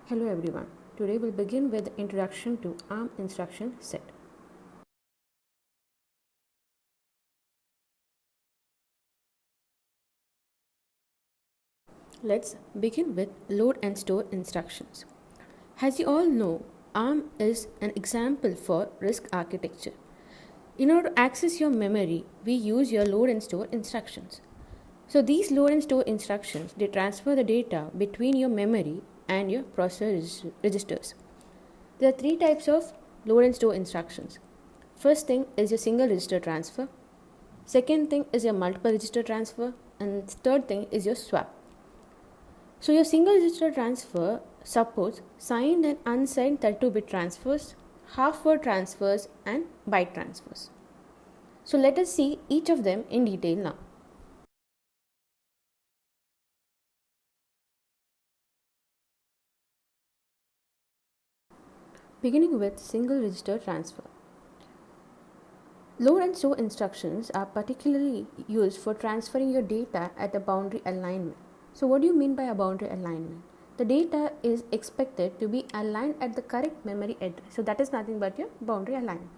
Hello everyone. Today we'll begin with the introduction to ARM instruction set. Let's begin with load and store instructions. As you all know, ARM is an example for RISC architecture. In order to access your memory, we use your load and store instructions. So these load and store instructions, they transfer the data between your memory and your processor registers. There are three types of load and store instructions. First thing is your single register transfer. Second thing is your multiple register transfer. And third thing is your swap. So your single register transfer supports signed and unsigned 32-bit transfers, half-word transfers and byte transfers. So let us see each of them in detail now. Beginning with single register transfer. Load and store instructions are particularly used for transferring your data at a boundary alignment. So what do you mean by a boundary alignment? The data is expected to be aligned at the correct memory address. So that is nothing but your boundary alignment.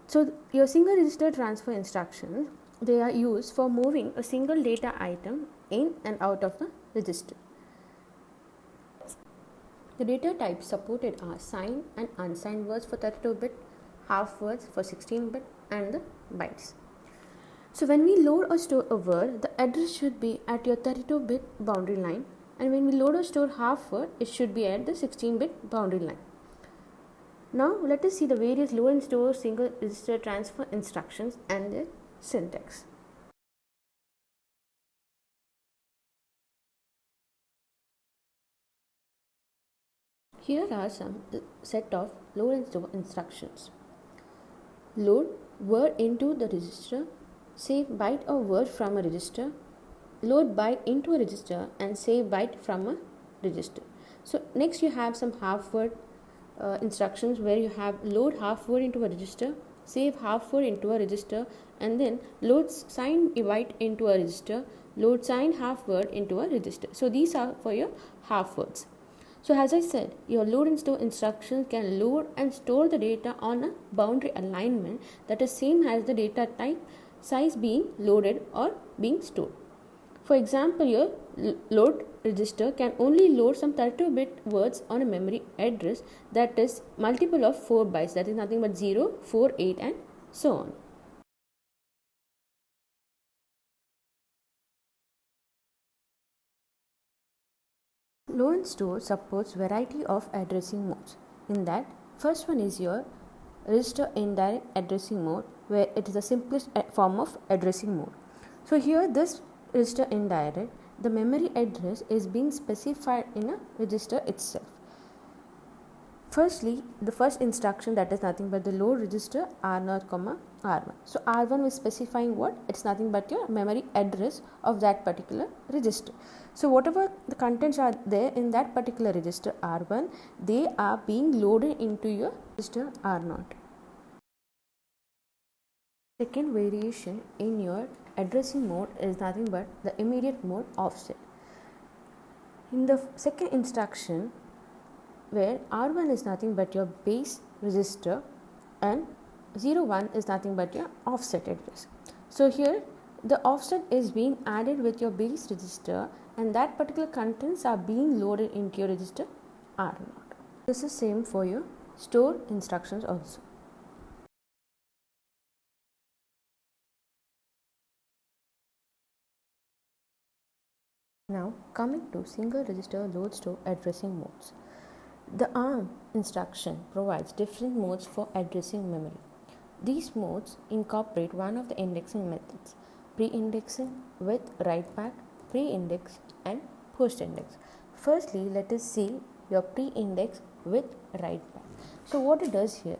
So your single register transfer instructions, they are used for moving a single data item in and out of the register. The data types supported are signed and unsigned words for 32-bit, half words for 16-bit and the bytes. So when we load or store a word, the address should be at your 32-bit boundary line, and when we load or store half word, it should be at the 16-bit boundary line. Now let us see the various load and store single register transfer instructions and their syntax. Here are some set of load and store instructions. Load word into the register, save byte or word from a register, load byte into a register and save byte from a register. So next you have some half word instructions where you have load half word into a register, save half word into a register, and then load signed byte into a register, load signed half word into a register. So these are for your half words. So as I said, your load and store instructions can load and store the data on a boundary alignment that is same as the data type size being loaded or being stored. For example, your load register can only load some 32-bit words on a memory address that is multiple of 4 bytes, that is nothing but 0, 4, 8 and so on. Load and store supports variety of addressing modes. In that, first one is your register indirect addressing mode, where it is the simplest form of addressing mode. So here this register indirect, the memory address is being specified in a register itself. Firstly, the first instruction, that is nothing but the load register R0, R1. So R1 is specifying what? It's nothing but your memory address of that particular register. So whatever the contents are there in that particular register R1, they are being loaded into your register R0. Second variation in your addressing mode is nothing but the immediate mode offset. In the second instruction, where R1 is nothing but your base register and 01 is nothing but your offset address. So here the offset is being added with your base register and that particular contents are being loaded into your register R0. This is same for your store instructions also. Now coming to single register load store addressing modes. The ARM instruction provides different modes for addressing memory. These modes incorporate one of the indexing methods, pre-indexing with write back, pre-index and post-index. Firstly, let us see your pre-index with write back. So what it does here?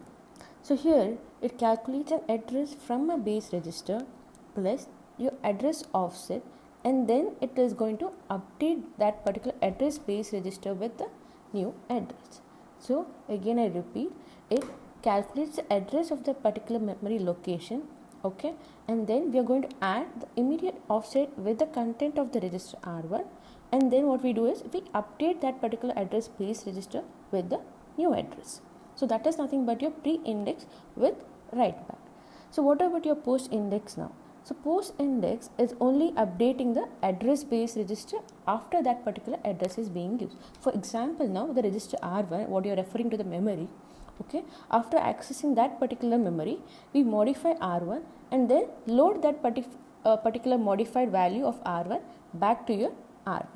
So here it calculates an address from a base register plus your address offset, and then it is going to update that particular address base register with the new address. So again I repeat, it calculates the address of the particular memory location, okay, and then we are going to add the immediate offset with the content of the register R1 and then what we do is we update that particular address base register with the new address. So that is nothing but your pre-index with write back. So what about your post index now? So post index is only updating the address base register after that particular address is being used. For example, now the register R1, what you are referring to the memory, okay, after accessing that particular memory, we modify R1 and then load that particular modified value of R1 back to your R1.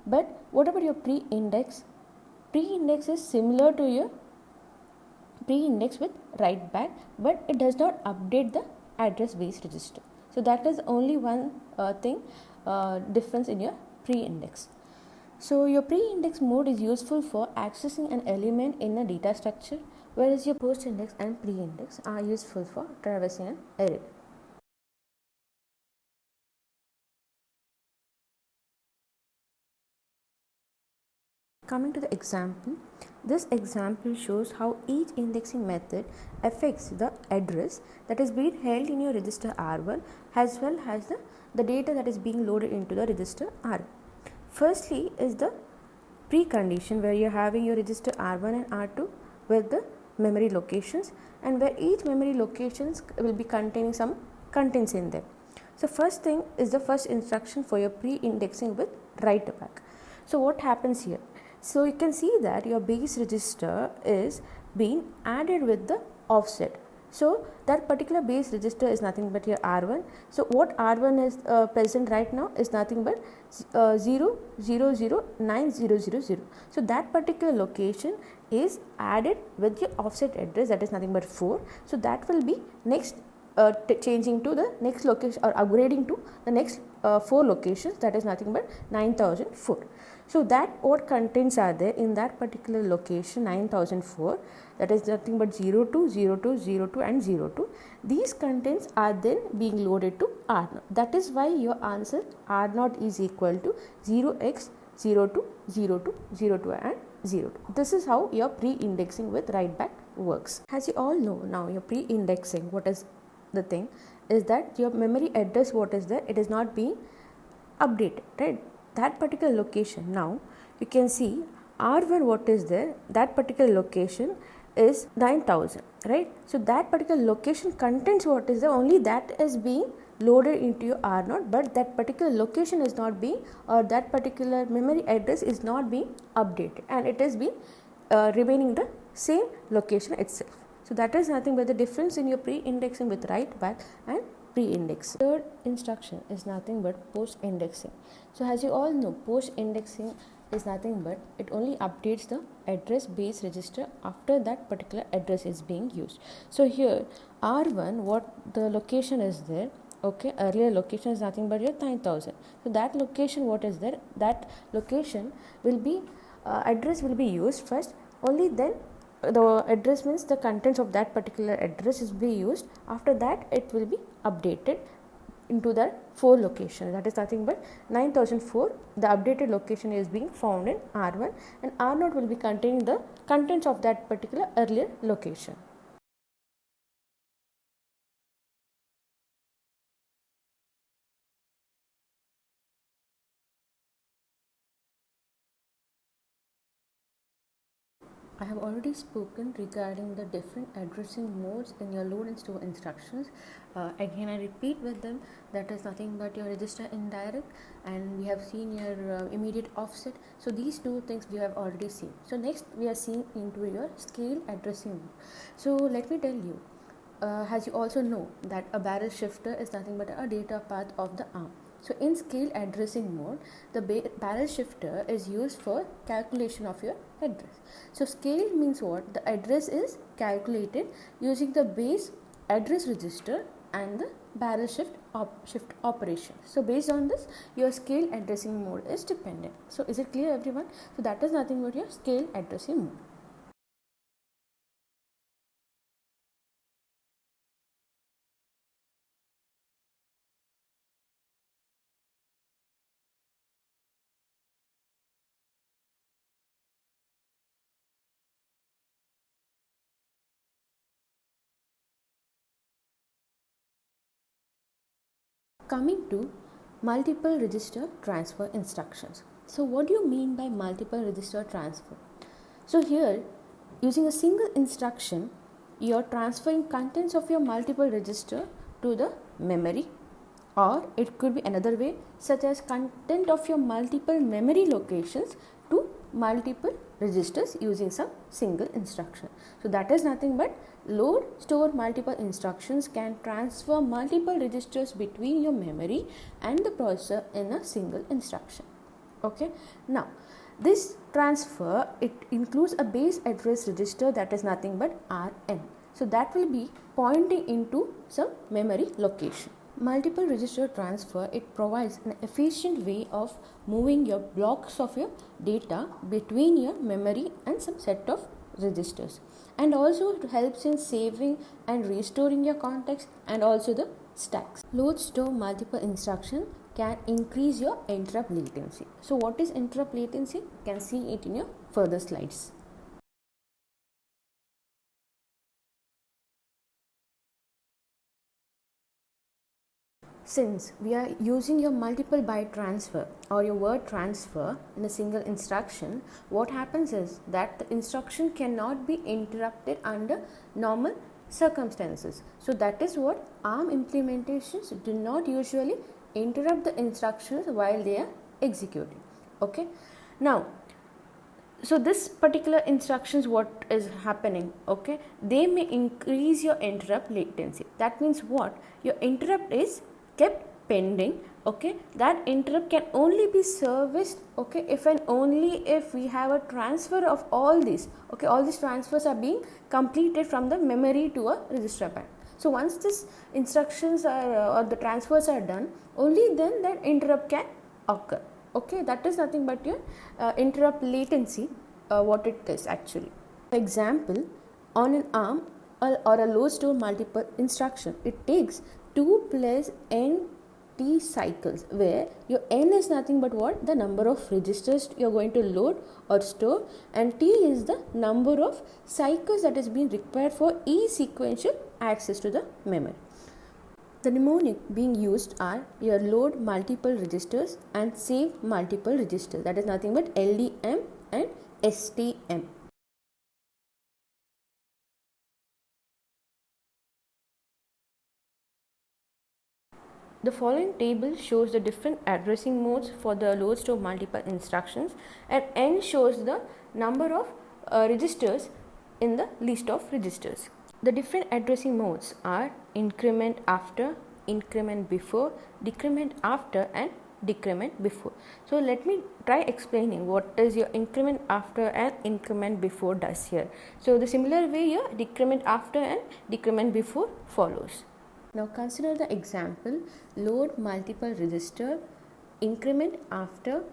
But what about your pre-index? Pre-index is similar to your pre-index with write back, but it does not update the address base register. So that is only one difference in your pre-index. So your pre-index mode is useful for accessing an element in a data structure, whereas your post-index and pre-index are useful for traversing an array. Coming to the example, this example shows how each indexing method affects the address that is being held in your register R1 as well as the data that is being loaded into the register R1. Firstly is the precondition, where you're having your register R1 and R2 with the memory locations, and where each memory locations will be containing some contents in them. So first thing is the first instruction for your pre-indexing with write back. So what happens here? So you can see that your base register is being added with the offset. So that particular base register is nothing but your R1. So what R1 is present right now is nothing but 0009000. So that particular location is added with your offset address, that is nothing but 4. So that will be next changing to the next location or upgrading to the next 4 locations, that is nothing but 9004. So that what contents are there in that particular location 9004, that is nothing but 02, 02, 02 and 02. These contents are then being loaded to R0. That is why your answer R0 is equal to 0x02, 02, 02 and 02. This is how your pre-indexing with write back works. As you all know now, your pre-indexing, what is the thing is that your memory address, what is there, it is not being updated, right? That particular location, now you can see R1 what is there, that particular location is 9000, right? So that particular location contains what is there, only that is being loaded into your R0, but that particular location is not being, or that particular memory address is not being updated, and it is being remaining the same location itself. So that is nothing but the difference in your pre-indexing with write back and pre-indexing. Third instruction is nothing but post-indexing. So as you all know, post-indexing is nothing but it only updates the address base register after that particular address is being used. So here R1, what the location is there, okay, earlier location is nothing but your 9000. So that location what is there, that location will be address will be used first, only then the address means the contents of that particular address is be used. After that it will be updated into that 4 location, that is nothing but 9004. The updated location is being found in R1, and R0 will be containing the contents of that particular earlier location. I have already spoken regarding the different addressing modes in your load and store instructions. Again, I repeat with them, that is nothing but your register indirect, and we have seen your immediate offset. So these two things we have already seen. So next we are seeing into your scale addressing mode. So let me tell you, as you also know that a barrel shifter is nothing but a data path of the ARM. So in scale addressing mode, the barrel shifter is used for calculation of your address. So scale means what? The address is calculated using the base address register and the barrel shift operation. So based on this, your scale addressing mode is dependent. So is it clear, everyone? So that is nothing but your scale addressing mode. Coming to multiple register transfer instructions. So what do you mean by multiple register transfer? So here, using a single instruction, you are transferring contents of your multiple register to the memory, or it could be another way, such as content of your multiple memory locations to multiple registers using some single instruction. So that is nothing but load store multiple instructions can transfer multiple registers between your memory and the processor in a single instruction. Okay, now this transfer, it includes a base address register that is nothing but Rn. So that will be pointing into some memory location. Multiple register transfer, it provides an efficient way of moving your blocks of your data between your memory and some set of registers, and also it helps in saving and restoring your context and also the stacks. Load store multiple instruction can increase your interrupt latency. So what is interrupt latency? You can see it in your further slides. Since we are using your multiple byte transfer or your word transfer in a single instruction, what happens is that the instruction cannot be interrupted under normal circumstances. So that is what ARM implementations do not usually interrupt the instructions while they are executing. Okay, now so this particular instructions, what is happening, okay, they may increase your interrupt latency. That means what? Your interrupt is kept pending. Okay, that interrupt can only be serviced, okay, if and only if we have a transfer of all these. Okay, all these transfers are being completed from the memory to a register bank. So once this instructions are or the transfers are done, only then that interrupt can occur. Okay, that is nothing but your interrupt latency, what it is actually. For example, on an ARM or a load store multiple instruction, it takes 2 plus n t cycles, where your n is nothing but what? The number of registers you are going to load or store, and t is the number of cycles that is being required for each sequential access to the memory. The mnemonic being used are your load multiple registers and save multiple registers. That is nothing but LDM and STM. The following table shows the different addressing modes for the load store multiple instructions, and N shows the number of registers in the list of registers. The different addressing modes are increment after, increment before, decrement after and decrement before. So let me try explaining what is your increment after and increment before does here. So the similar way your decrement after and decrement before follows. Now consider the example: load multiple register, increment after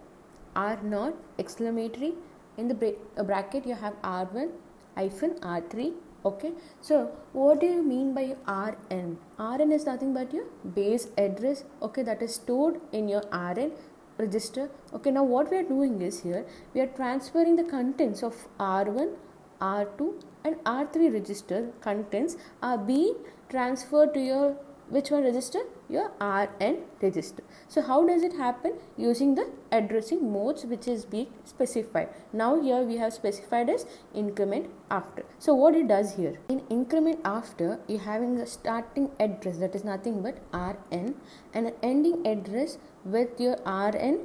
R0 exclamatory, in the bracket you have R1 hyphen R3. Okay, so what do you mean by Rn? Rn is nothing but your base address, okay, that is stored in your Rn register. Okay, now what we are doing is here we are transferring the contents of R1, R2 and R3 register. Contents are being transferred to your which one register? Your Rn register. So how does it happen? Using the addressing modes which is being specified. Now here we have specified as increment after. So what it does here, in increment after, you having the starting address that is nothing but Rn and an ending address with your Rn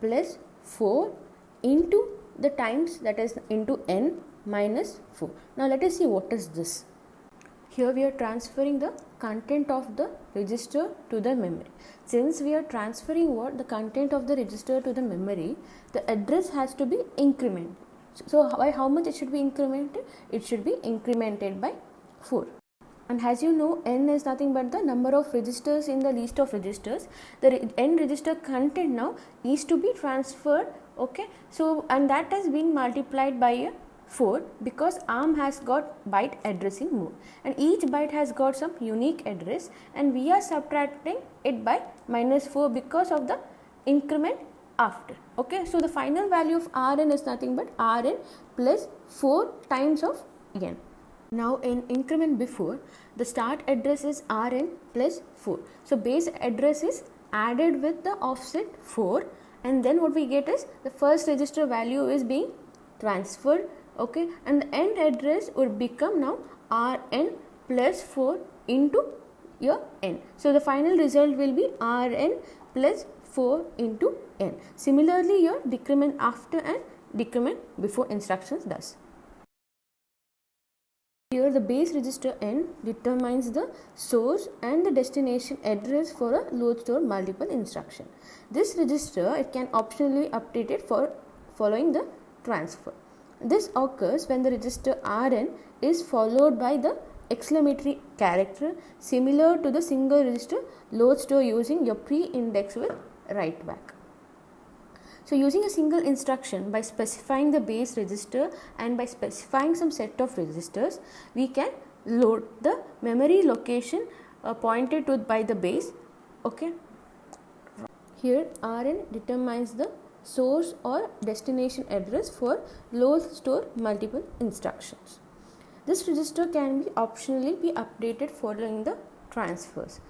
plus 4 into the times, that is into n minus 4. Now let us see what is this. Here we are transferring the content of the register to the memory. Since we are transferring what? The content of the register to the memory, the address has to be incremented. So by how much it should be incremented? It should be incremented by 4. And as you know, n is nothing but the number of registers in the list of registers. The n register content now is to be transferred. Okay, so and that has been multiplied by a 4 because ARM has got byte addressing mode, and each byte has got some unique address, and we are subtracting it by minus 4 because of the increment after. Okay, so the final value of Rn is nothing but Rn plus 4 times of n. Now in increment before, the start address is Rn plus 4. So base address is added with the offset 4, and then what we get is the first register value is being transferred, okay, and the end address would become now Rn plus 4 into your n. So the final result will be Rn plus 4 into n. Similarly, your decrement after and decrement before instructions does. Here the base register n determines the source and the destination address for a load store multiple instruction. This register, it can optionally update it for following the transfer. This occurs when the register Rn is followed by the exclamatory character similar to the single register load store using your pre-index with write back. So using a single instruction by specifying the base register and by specifying some set of registers, we can load the memory location pointed to by the base, okay. Here Rn determines the source or destination address for load store multiple instructions. This register can be optionally be updated following the transfers,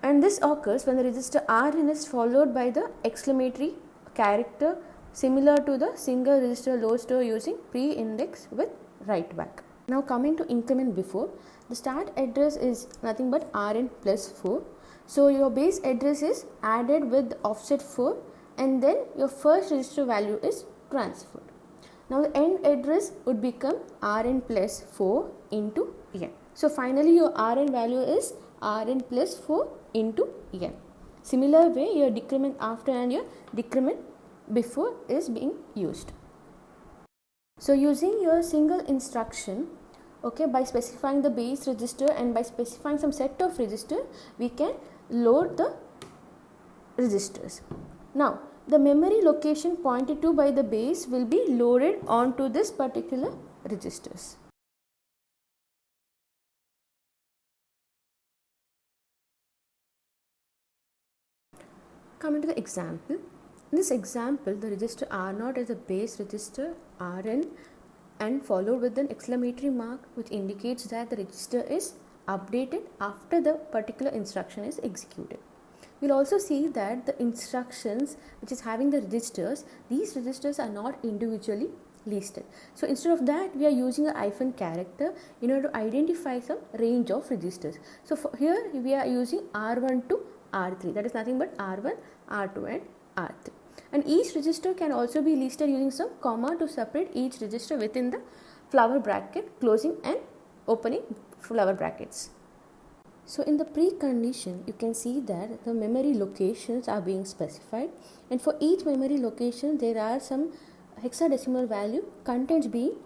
and this occurs when the register Rn is followed by the exclamatory character similar to the single register load store using pre-index with write back. Now coming to increment before, the start address is nothing but Rn plus 4. So your base address is added with offset 4, and then your first register value is transferred. Now the end address would become Rn plus 4 into n. So finally your Rn value is Rn plus 4 into n. Similar way, your decrement after and your decrement before is being used. So using your single instruction, okay, by specifying the base register and by specifying some set of register, we can load the registers. Now the memory location pointed to by the base will be loaded onto this particular registers. Coming to the example, in this example the register R0 is a base register Rn and followed with an exclamatory mark which indicates that the register is updated after the particular instruction is executed. We'll also see that the instructions which is having the registers, these registers are not individually listed. So instead of that, we are using a hyphen character in order to identify some range of registers. So for here we are using R1 to R3, that is nothing but R1, R2 and R3. And each register can also be listed using some comma to separate each register within the flower bracket, closing and opening flower brackets. So in the precondition, you can see that the memory locations are being specified, and for each memory location there are some hexadecimal value contents being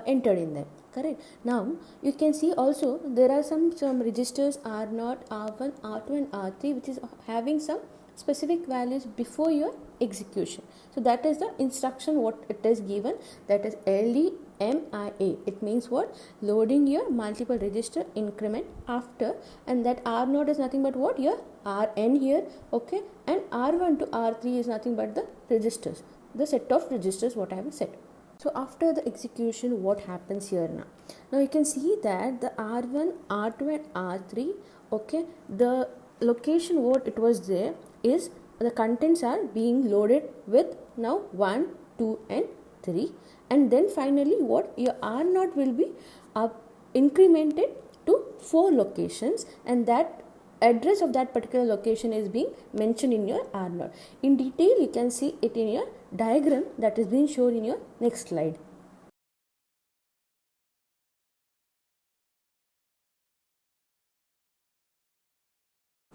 entered in them, correct. Now you can see also there are some registers R0, R1, R2 and R3 which is having some specific values before your execution. So that is the instruction what it is given, that is LDMIA. It means what? Loading your multiple register increment after, and that R0 is nothing but what? Your Rn here, okay, and R1 to R3 is nothing but the registers, the set of registers what I have said. So after the execution, what happens here now? Now you can see that the R1, R2 and R3, okay, the location what it was there is the contents are being loaded with now 1, 2 and 3, and then finally what? Your R0 will be incremented to 4 locations, and that address of that particular location is being mentioned in your R0. In detail you can see it in your diagram that is being shown in your next slide.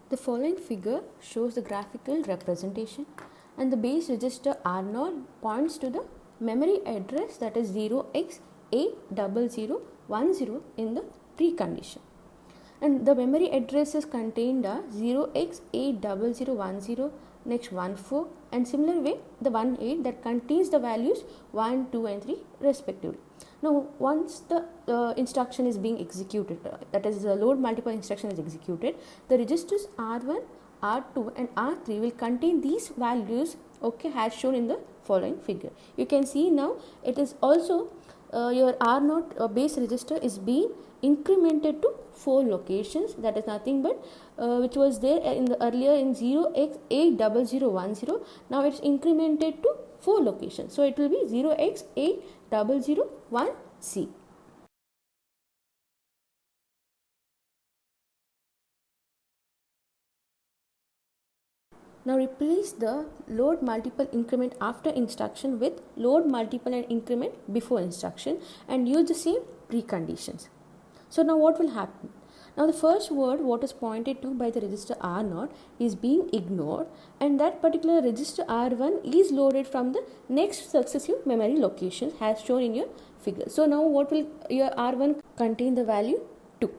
The following figure shows the graphical representation, and the base register R0 points to the memory address that is 0x800010 in the precondition, and the memory addresses contained are 0x800010, next 14, and similar way the 18 that contains the values 1, 2 and 3 respectively. Now once the instruction is being executed, that is the load multiple instruction is executed, the registers R1, R2 and R3 will contain these values, okay, as shown in the following figure. You can see now it is also your R0 base register is being incremented to 4 locations, that is nothing but which was there in the earlier in 0x80010. Now it's incremented to 4 locations, so it will be 0x8001C. Now replace the load multiple increment after instruction with load multiple and increment before instruction and use the same preconditions. So now what will happen? Now the first word what is pointed to by the register R0 is being ignored, and that particular register R1 is loaded from the next successive memory locations as shown in your figure. So now what will your R1 contain? The value 2.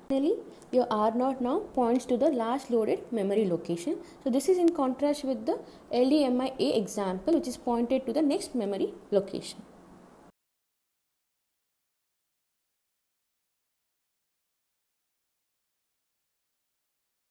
Finally, your R0 now points to the last loaded memory location. So this is in contrast with the LDMIA example, which is pointed to the next memory location.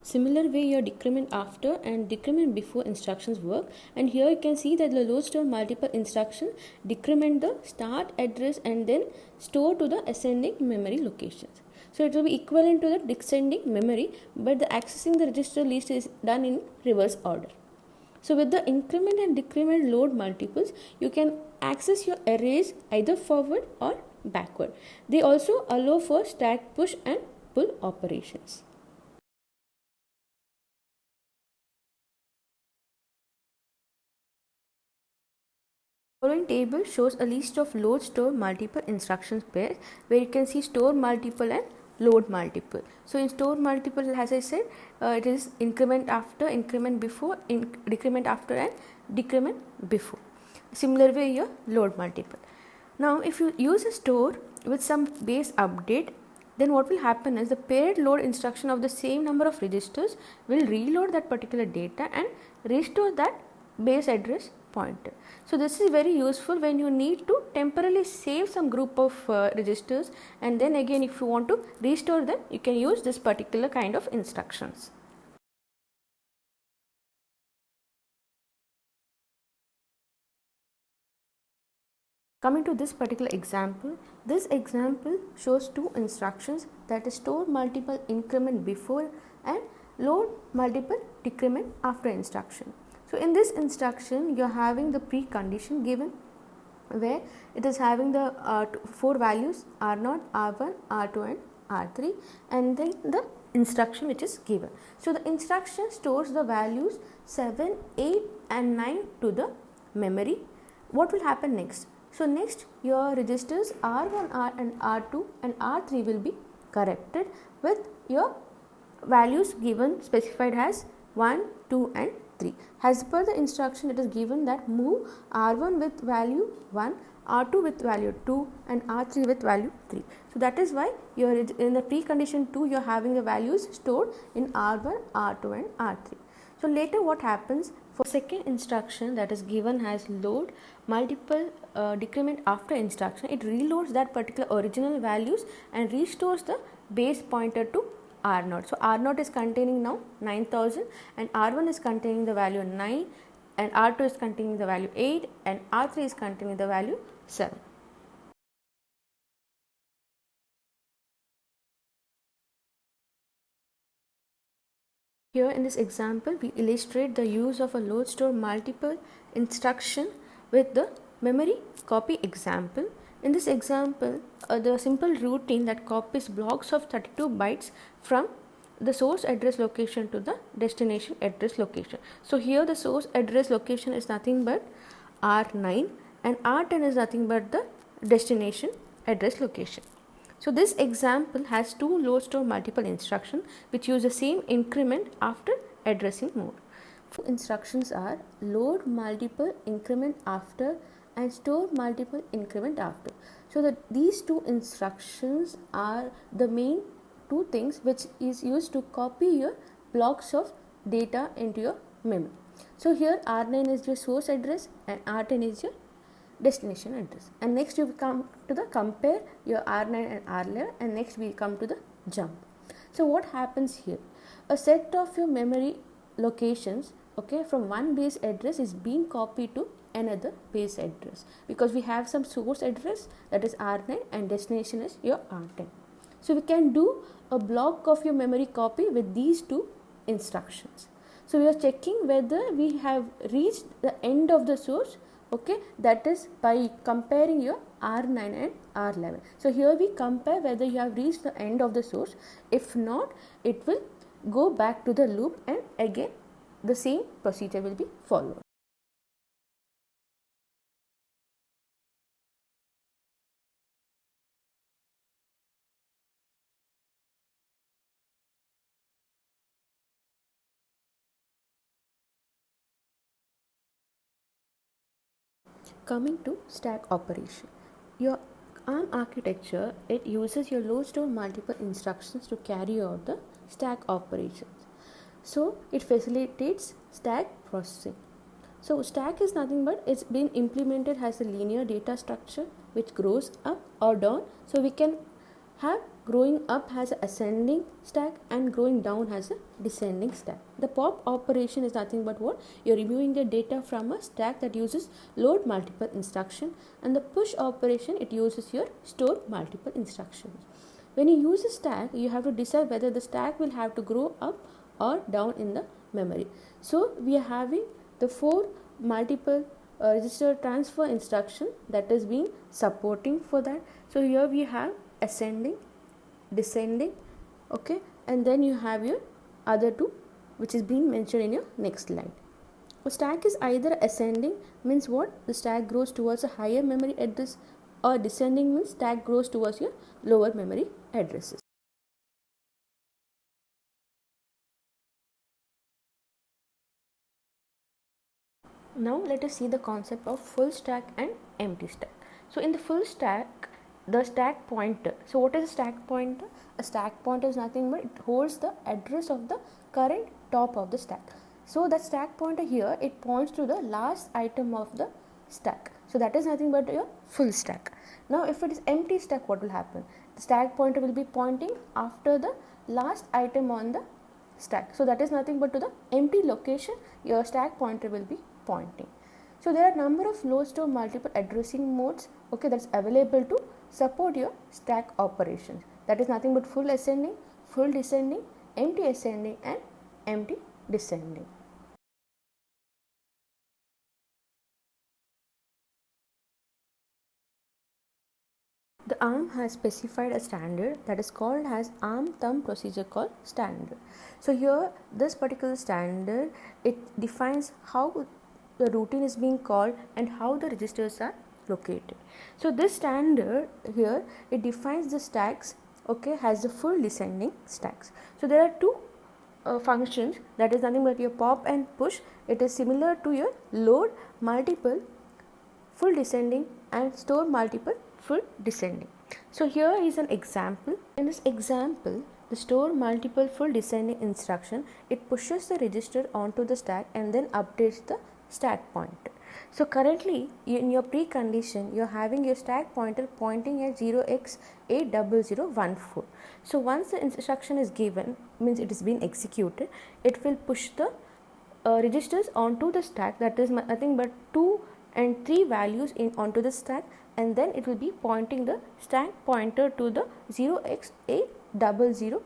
Similar way your decrement after and decrement before instructions work, and here you can see that the load store multiple instruction decrement the start address and then store to the ascending memory locations. So it will be equivalent to the descending memory, but the accessing the register list is done in reverse order. So with the increment and decrement load multiples, you can access your arrays either forward or backward. They also allow for stack push and pull operations. Following table shows a list of load store multiple instructions pairs where you can see store multiple and load multiple. So in store multiple, as I said, it is increment after, increment before, decrement after and decrement before. Similar way here load multiple. Now if you use a store with some base update, then what will happen is the paired load instruction of the same number of registers will reload that particular data and restore that base address pointer. So this is very useful when you need to temporarily save some group of registers, and then again if you want to restore them, you can use this particular kind of instructions. Coming to this particular example, this example shows two instructions, that is store multiple increment before and load multiple decrement after instruction. So in this instruction, you are having the precondition given where it is having the 4 values R0, R1, R2 and R3, and then the instruction which is given. So the instruction stores the values 7, 8 and 9 to the memory. What will happen next? So next your registers R1, R and R2 and R3 will be corrected with your values given specified as 1, 2 and 3. As per the instruction, it is given that move R1 with value 1, R2 with value 2 and R3 with value 3. So that is why you are in the precondition 2, you are having the values stored in R1, R2 and R3. So later what happens for second instruction, that is given as load multiple decrement after instruction, it reloads that particular original values and restores the base pointer to R0. So R0 is containing now 9000 and R1 is containing the value 9 and R2 is containing the value 8 and R3 is containing the value 7. Here in this example, we illustrate the use of a load store multiple instruction with the memory copy example. In this example, the simple routine that copies blocks of 32 bytes from the source address location to the destination address location. So here the source address location is nothing but R9 and R10 is nothing but the destination address location. So this example has two load store multiple instructions which use the same increment after addressing mode. Four instructions are load multiple increment after and store multiple increment after. So these two instructions are the main two things which is used to copy your blocks of data into your memory. So here R9 is your source address and R10 is your destination address, and next you come to the compare your R9 and R11, and next we come to the jump. So what happens here? A set of your memory locations, okay, from one base address is being copied to another base address because we have some source address that is R9 and destination is your R10. So we can do a block of your memory copy with these two instructions. So we are checking whether we have reached the end of the source, okay, that is by comparing your R9 and R11. So here we compare whether you have reached the end of the source. If not, it will go back to the loop and again the same procedure will be followed. Coming to stack operation, your ARM architecture, it uses your load store multiple instructions to carry out the stack operations. So it facilitates stack processing. So stack is nothing but it's been implemented as a linear data structure which grows up or down. So we can have growing up as an ascending stack and growing down as a descending stack. The pop operation is nothing but what? You're removing the data from a stack that uses load multiple instruction, and the push operation, it uses your store multiple instructions. When you use a stack, you have to decide whether the stack will have to grow up or down in the memory. So we are having the 4 multiple register transfer instruction that is being supporting for that. So here we have ascending, descending, okay, and then you have your other two which is being mentioned in your next line. A stack is either ascending, means what? The stack grows towards a higher memory address, or descending means stack grows towards your lower memory addresses. Now let us see the concept of full stack and empty stack. So in the full stack, the stack pointer. So what is a stack pointer? A stack pointer is nothing but it holds the address of the current top of the stack. So that stack pointer here, it points to the last item of the stack. So that is nothing but your full stack. Now if it is empty stack, what will happen? The stack pointer will be pointing after the last item on the stack. So that is nothing but to the empty location your stack pointer will be pointing. So there are a number of load store multiple addressing modes, okay, that's available to support your stack operations. That is nothing but full ascending, full descending, empty ascending and empty descending. The ARM has specified a standard that is called as ARM thumb procedure called standard. So here this particular standard, it defines how the routine is being called and how the registers are located. So this standard here, it defines the stacks, okay, has the full descending stacks. So there are two functions, that is nothing but your pop and push. It is similar to your load multiple full descending and store multiple full descending. So here is an example. In this example, the store multiple full descending instruction, it pushes the register onto the stack and then updates the stack pointer. So currently in your precondition, you're having your stack pointer pointing at 0x80014. So once the instruction is given, means it is being executed, it will push the registers onto the stack, that is nothing but 2 and 3 values onto the stack, and then it will be pointing the stack pointer to the 0x8000C.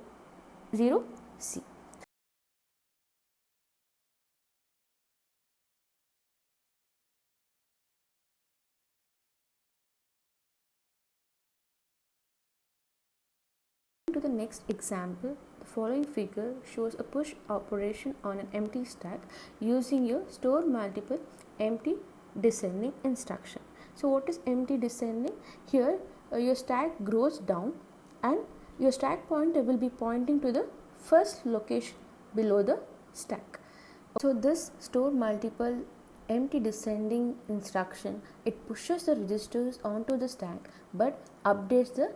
To the next example, the following figure shows a push operation on an empty stack using your store multiple empty descending instruction. So what is empty descending? Here your stack grows down and your stack pointer will be pointing to the first location below the stack. So this store multiple empty descending instruction, it pushes the registers onto the stack but updates the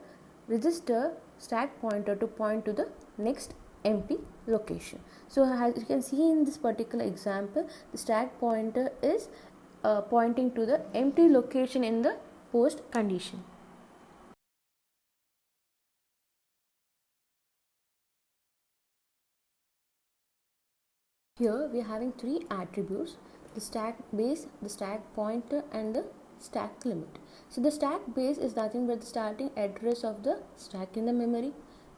register stack pointer to point to the next empty location. So as you can see in this particular example, the stack pointer is pointing to the empty location in the post condition. Here we are having 3 attributes: the stack base, the stack pointer and the stack limit. So the stack base is nothing but the starting address of the stack in the memory.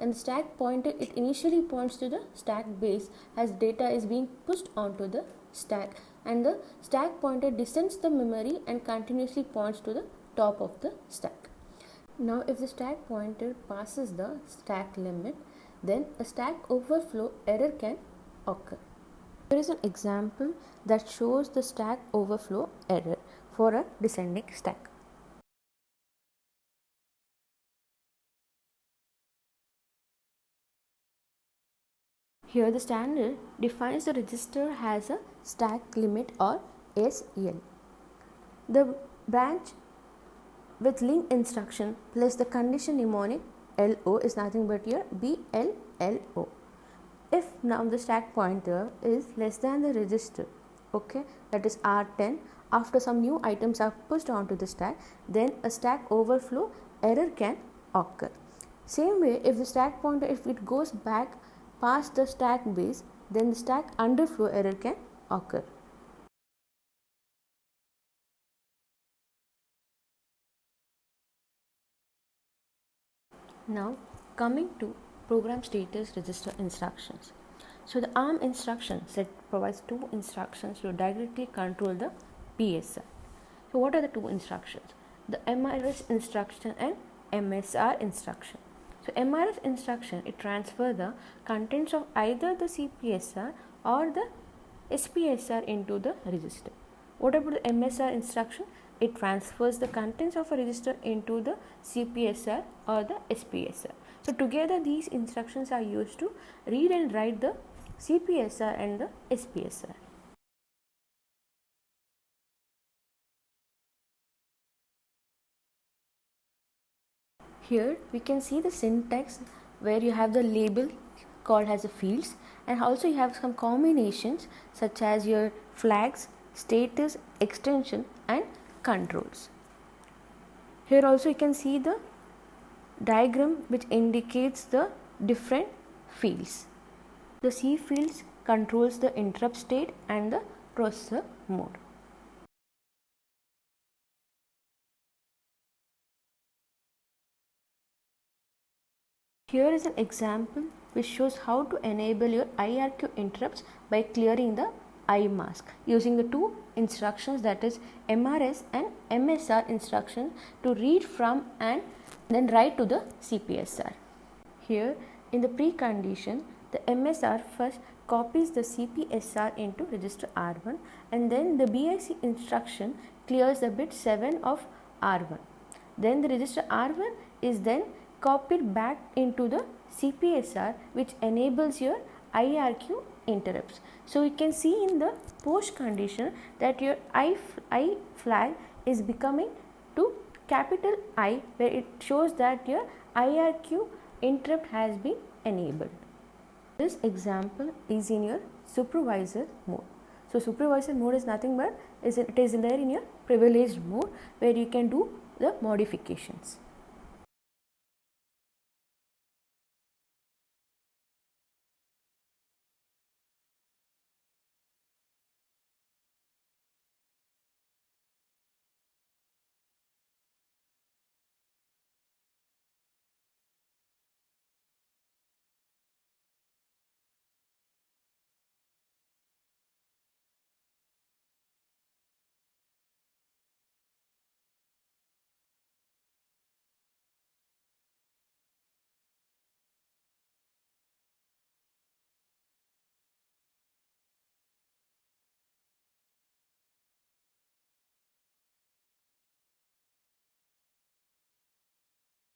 and the stack pointer, it initially points to the stack base as data is being pushed onto the stack, and the stack pointer descends the memory and continuously points to the top of the stack. Now if the stack pointer passes the stack limit, then a stack overflow error can occur. Here is an example that shows the stack overflow error for a descending stack. Here the standard defines the register has a stack limit or SL. The branch with link instruction plus the condition mnemonic LO is nothing but your BLLO. If now the stack pointer is less than the register, okay, that is R10, after some new items are pushed onto the stack, then a stack overflow error can occur. Same way, if the stack pointer, if it goes back past the stack base, then the stack underflow error can occur. Now coming to program status register instructions. So the ARM instruction set provides two instructions to directly control the PSR. So what are the two instructions? The MRS instruction and MSR instruction. So MRS instruction, it transfers the contents of either the CPSR or the SPSR into the register. What about the MSR instruction? It transfers the contents of a register into the CPSR or the SPSR. So together these instructions are used to read and write the CPSR and the SPSR. Here we can see the syntax where you have the label called as a fields, and also you have some combinations such as your flags, status, extension and controls. Here also you can see the diagram which indicates the different fields. The C fields controls the interrupt state and the processor mode. Here is an example which shows how to enable your IRQ interrupts by clearing the I mask using the two instructions, that is MRS and MSR instructions, to read from and then write to the CPSR. Here in the precondition, the MSR first copies the CPSR into register R1, and then the BIC instruction clears the bit 7 of R1. Then the register R1 is then copied back into the CPSR, which enables your IRQ interrupts. So you can see in the post condition that your I flag is becoming to capital I, where it shows that your IRQ interrupt has been enabled. This example is in your supervisor mode. So supervisor mode is nothing but it is there in your privileged mode, where you can do the modifications.